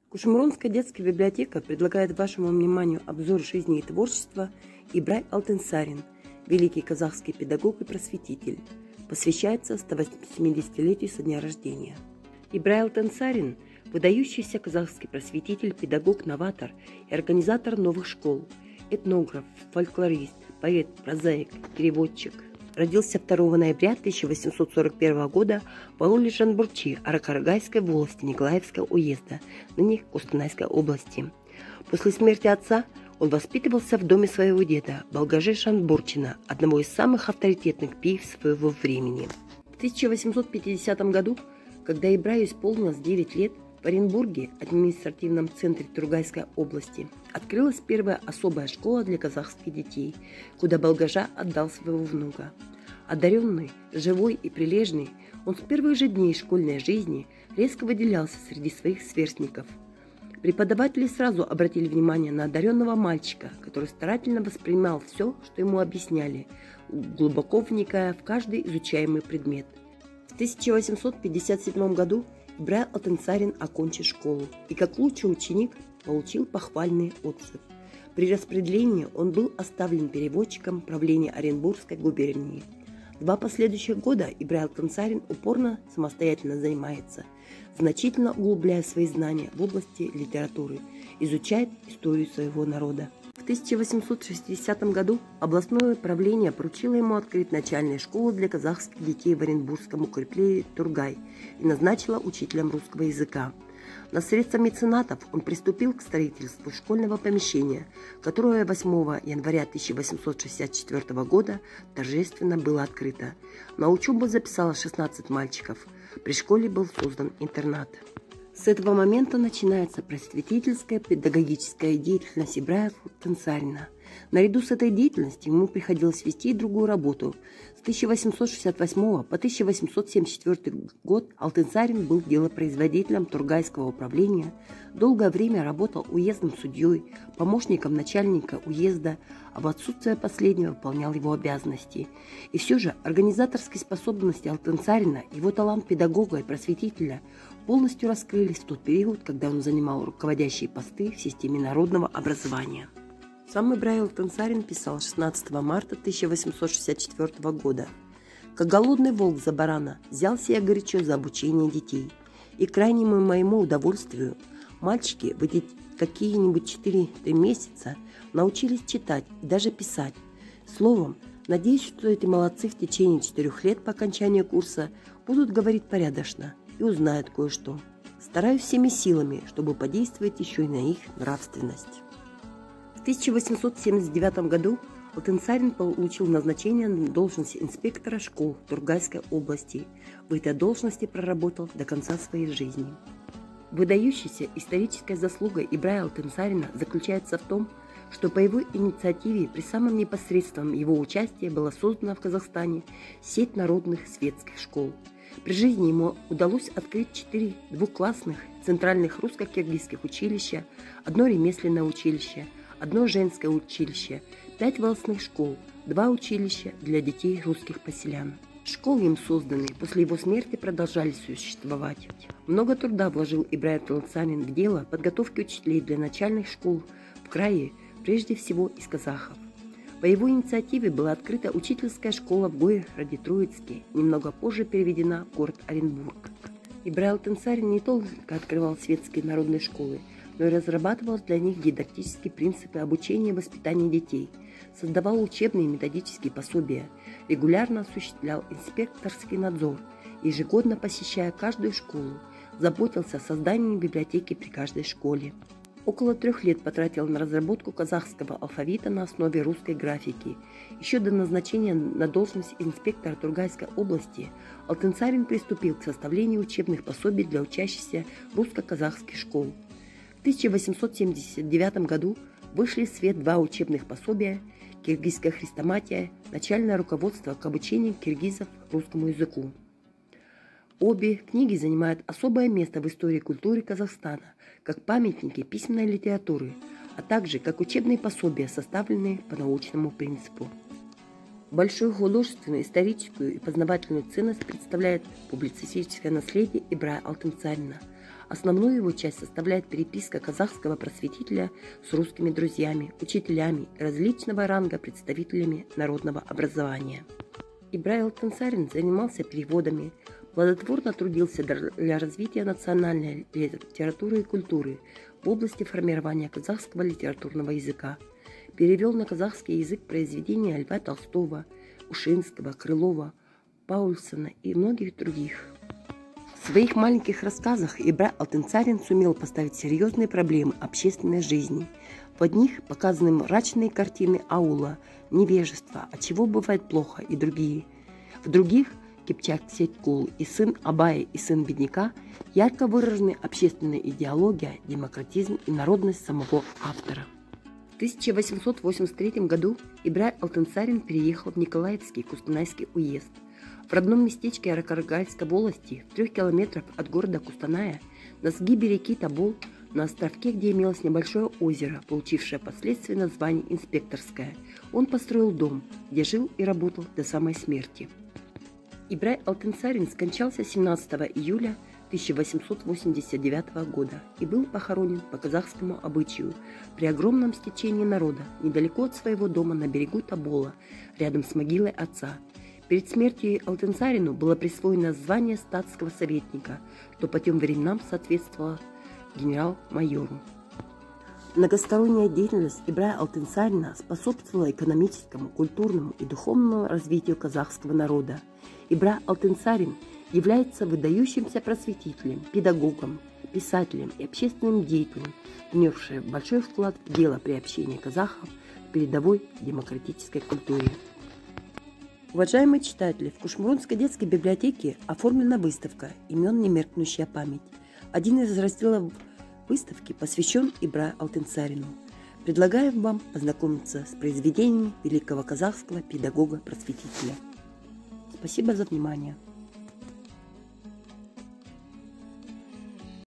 Кушумронская детская библиотека предлагает вашему вниманию обзор жизни и творчества Ибрай Алтынсарин, великий казахский педагог и просветитель. Посвящается 180-летию со дня рождения. Ибрай Алтынсарин – выдающийся казахский просветитель, педагог, новатор и организатор новых школ, этнограф, фольклорист, поэт, прозаик, переводчик. Родился 2 ноября 1841 года в ауле Жанбурчи Аракарагайской волости Николаевского уезда, ныне Костанайской области. После смерти отца он воспитывался в доме своего деда Балгажи Жанбурчина, одного из самых авторитетных пиев своего времени. В 1850 году, когда Ибраю исполнилось 9 лет, в Оренбурге, административном центре Тургайской области, открылась первая особая школа для казахских детей, куда Балгажа отдал своего внука. Одаренный, живой и прилежный, он с первых же дней школьной жизни резко выделялся среди своих сверстников. Преподаватели сразу обратили внимание на одаренного мальчика, который старательно воспринимал все, что ему объясняли, глубоко вникая в каждый изучаемый предмет. В 1857 году Ибрай Алтынсарин окончил школу и как лучший ученик получил похвальный отзыв. При распределении он был оставлен переводчиком правления Оренбургской губернии. 2 последующих года Ибрай Алтынсарин упорно самостоятельно занимается, значительно углубляя свои знания в области литературы, изучает историю своего народа. В 1860 году областное правление поручило ему открыть начальную школу для казахских детей в Оренбургском укреплении Тургай и назначило учителем русского языка. На средства меценатов он приступил к строительству школьного помещения, которое 8 января 1864 года торжественно было открыто. На учебу записалось 16 мальчиков. При школе был создан интернат. С этого момента начинается просветительская педагогическая деятельность Ибрая Алтынсарина. Наряду с этой деятельностью ему приходилось вести и другую работу. С 1868 по 1874 год Алтынсарин был делопроизводителем Тургайского управления, долгое время работал уездным судьей, помощником начальника уезда, а в отсутствие последнего выполнял его обязанности. И все же организаторские способности Алтынсарина, его талант педагога и просветителя полностью раскрылись в тот период, когда он занимал руководящие посты в системе народного образования. Сам Ибрай Алтынсарин писал 16 марта 1864 года. «Как голодный волк за барана взялся я горячо за обучение детей. И к крайнему моему удовольствию мальчики в эти какие-нибудь 4-3 месяца научились читать и даже писать. Словом, надеюсь, что эти молодцы в течение 4 лет по окончанию курса будут говорить порядочно и узнают кое-что. Стараюсь всеми силами, чтобы подействовать еще и на их нравственность». В 1879 году Алтынсарин получил назначение на должность инспектора школ Тургайской области. В этой должности проработал до конца своей жизни. Выдающаяся историческая заслуга Ибрая Алтынсарина заключается в том, что по его инициативе при самом непосредственном его участии была создана в Казахстане сеть народных светских школ. При жизни ему удалось открыть 4 двухклассных центральных русско-киргизских училища, 1 ремесленное училище, 1 женское училище, 5 волостных школ, 2 училища для детей русских поселян. Школы им созданные после его смерти продолжали существовать. Много труда вложил Ибрай Алтынсарин в дело подготовки учителей для начальных школ в крае, прежде всего из казахов. По его инициативе была открыта учительская школа в городе Троицке, немного позже переведена в город Оренбург. Ибрай Алтынсарин не только открывал светские народные школы, но и разрабатывал для них дидактические принципы обучения и воспитания детей, создавал учебные и методические пособия, регулярно осуществлял инспекторский надзор, ежегодно посещая каждую школу, заботился о создании библиотеки при каждой школе. Около 3 лет потратил на разработку казахского алфавита на основе русской графики. Еще до назначения на должность инспектора Тургайской области Алтынсарин приступил к составлению учебных пособий для учащихся русско-казахских школ. В 1879 году вышли в свет 2 учебных пособия «Киргизская хрестоматия», «Начальное руководство к обучению киргизов русскому языку». Обе книги занимают особое место в истории и культуре Казахстана, как памятники письменной литературы, а также как учебные пособия, составленные по научному принципу. Большую художественную, историческую и познавательную ценность представляет публицистическое наследие Ибрая Алтынсарина. Основную его часть составляет переписка казахского просветителя с русскими друзьями, учителями и различного ранга представителями народного образования. Ибрай Алтынсарин занимался переводами, плодотворно трудился для развития национальной литературы и культуры в области формирования казахского литературного языка. Перевел на казахский язык произведения Льва Толстого, Ушинского, Крылова, Паульсона и многих других. В своих маленьких рассказах Ибрай Алтынсарин сумел поставить серьезные проблемы общественной жизни. Под них показаны мрачные картины аула, невежество, от чего бывает плохо и другие. В других Кипчак Сетькул и сын Абая и сын бедняка ярко выражены общественная идеология, демократизм и народность самого автора. В 1883 году Ибрай Алтынсарин переехал в Николаевский Кустанайский уезд. В родном местечке Аракарагальской волости, в 3 километрах от города Кустаная, на сгибе реки Тобол, на островке, где имелось небольшое озеро, получившее впоследствии название Инспекторское, он построил дом, где жил и работал до самой смерти. Ибрай Алтынсарин скончался 17 июля 1889 года и был похоронен по казахскому обычаю при огромном стечении народа недалеко от своего дома на берегу Тобола, рядом с могилой отца. Перед смертью Алтынсарину было присвоено звание статского советника, что по тем временам соответствовало генерал-майору. Многосторонняя деятельность Ибрая Алтынсарина способствовала экономическому, культурному и духовному развитию казахского народа. Ибрай Алтынсарин является выдающимся просветителем, педагогом, писателем и общественным деятелем, внесшим большой вклад в дело приобщения казахов к передовой демократической культуре. Уважаемые читатели, в Кушмурунской детской библиотеке оформлена выставка «Имен немеркнущая память». Один из разделов выставки посвящен Ибраю Алтынсарину. Предлагаем вам познакомиться с произведениями великого казахского педагога-просветителя. Спасибо за внимание.